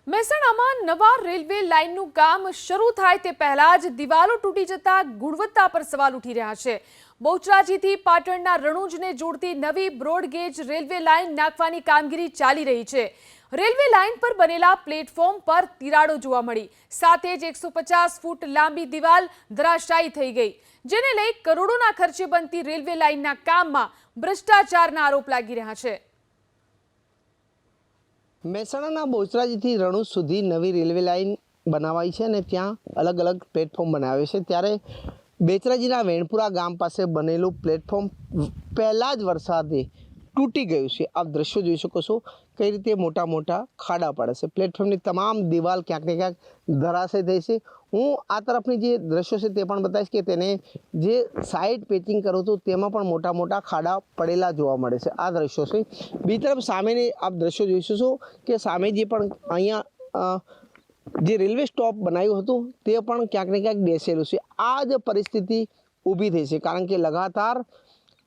મહેસાણામાં નવા રેલવે લાઇનનું કામ શરૂ થાય તે પહેલા જ દિવાલો તૂટી જતા ગુણવત્તા પર સવાલ ઉઠી રહ્યા છે। બહુચરાજીથી પાટણના રણુજને જોડતી નવી બ્રોડગેજ રેલવે લાઇન નાખવાની કામગીરી ચાલી રહી છે। રેલવે લાઇન પર બનેલા પ્લેટફોર્મ પર તિરાડો જોવા મળી, સાથે જ 150 ફૂટ લાંબી દિવાલ ધરાશાયી થઈ ગઈ, જેને લઈ કરોડોના ખર્ચે બનતી રેલવે લાઇનના કામમાં ભ્રષ્ટાચારના આરોપ લાગી રહ્યા છે। મહેસાણાના બહુચરાજીથી રણુજ સુધી નવી રેલવે લાઇન બનાવાઈ છે અને ત્યાં અલગ અલગ પ્લેટફોર્મ બનાવ્યા છે। ત્યારે બેચરાજીના વેણપુરા ગામ પાસે બનેલું પ્લેટફોર્મ પહેલા જ વરસાદે તૂટી ગયું છે। આપ દ્રશ્યો જોઈ શકો છો કઈ રીતે મોટા મોટા ખાડા પડે છે। પ્લેટફોર્મની તમામ દિવાલ ક્યાંક ને ક્યાંક ધરાશય થઈ છે। હું આ તરફની જે દ્રશ્યો છે તે પણ બતાવીશ કે તેને જે સાઇડ પેચિંગ કરું હતું તેમાં પણ મોટા મોટા ખાડા પડેલા જોવા મળે છે। આ દ્રશ્યો છે। બીજી તરફ સામેની આપ દ્રશ્યો જોઈ શકો છો કે સામે જે પણ અહીંયા જે રેલવે સ્ટોપ બનાવ્યું હતું તે પણ ક્યાંક ને ક્યાંક બેસેલું છે। આ જ પરિસ્થિતિ ઊભી થઈ છે, કારણ કે લગાતાર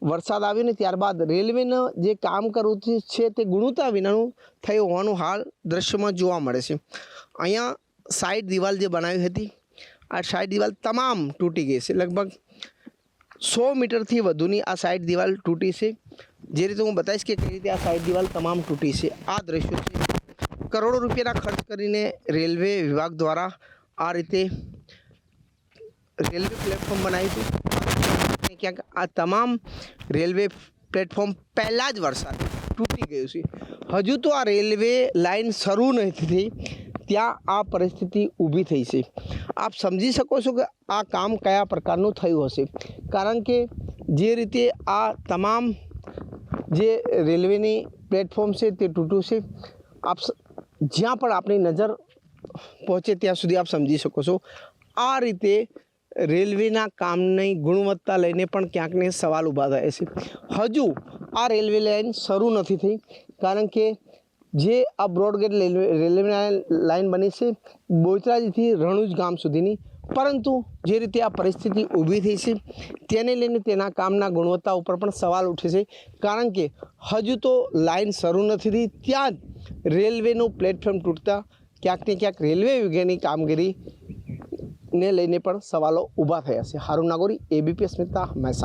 વરસાદ આવ્યો ને ત્યારબાદ રેલવેનું જે કામ કરવું છે તે ગુણવત્તા વિનાનું થયું હોવાનું હાલ દ્રશ્યમાં જોવા મળે છે। અહીંયા સાઈડ દિવાલ જે બનાવી હતી, આ સાઈડ દિવાલ તમામ તૂટી ગઈ છે। લગભગ 100 મીટરથી વધુની આ સાઈડ દિવાલ તૂટી છે। જે રીતે હું બતાવીશ કે કઈ રીતે આ સાઈડ દિવાલ તમામ તૂટી છે। આ દ્રશ્યો છે, કરોડો રૂપિયાના ખર્ચ કરીને રેલવે વિભાગ દ્વારા આ રીતે રેલવે પ્લેટફોર્મ બનાવ્યું હતું। ક્યાંક આ તમામ રેલવે પ્લેટફોર્મ પહેલાં જ વરસાદ તૂટી ગયું છે। હજુ તો આ રેલવે લાઇન શરૂ નથી થઈ, ત્યાં આ પરિસ્થિતિ ઊભી થઈ છે। આપ સમજી શકો છો કે આ કામ કયા પ્રકારનું થયું હશે, કારણ કે જે રીતે આ તમામ જે રેલવેની પ્લેટફોર્મ છે તે તૂટ્યું છે। આપ જ્યાં પણ આપણી નજર પહોંચે ત્યાં સુધી આપ સમજી શકો છો આ રીતે રેલવેના કામની ગુણવત્તા લઈને પણ ક્યાંકને સવાલ ઊભા થાય છે। હજુ આ રેલવે લાઇન શરૂ નથી થઈ, કારણ કે જે આ બ્રોડગેજ રેલવે લાઇન બની છે બહુચરાજીથી રણુજ ગામ સુધીની, પરંતુ જે રીતે આ પરિસ્થિતિ ઊભી થઈ છે તેને લઈને તેના કામના ગુણવત્તા ઉપર પણ સવાલ ઉઠે છે, કારણ કે હજુ તો લાઇન શરૂ નથી થઈ, ત્યાં જ રેલવેનું પ્લેટફોર્મ તૂટતા ક્યાંક ને ક્યાંક રેલવે વિભાગની કામગીરી ને લઈને પણ સવાલો ઊભા થયા છે। હારૂન નાગોરી, ABP અસ્મિતા, મહેસાણા।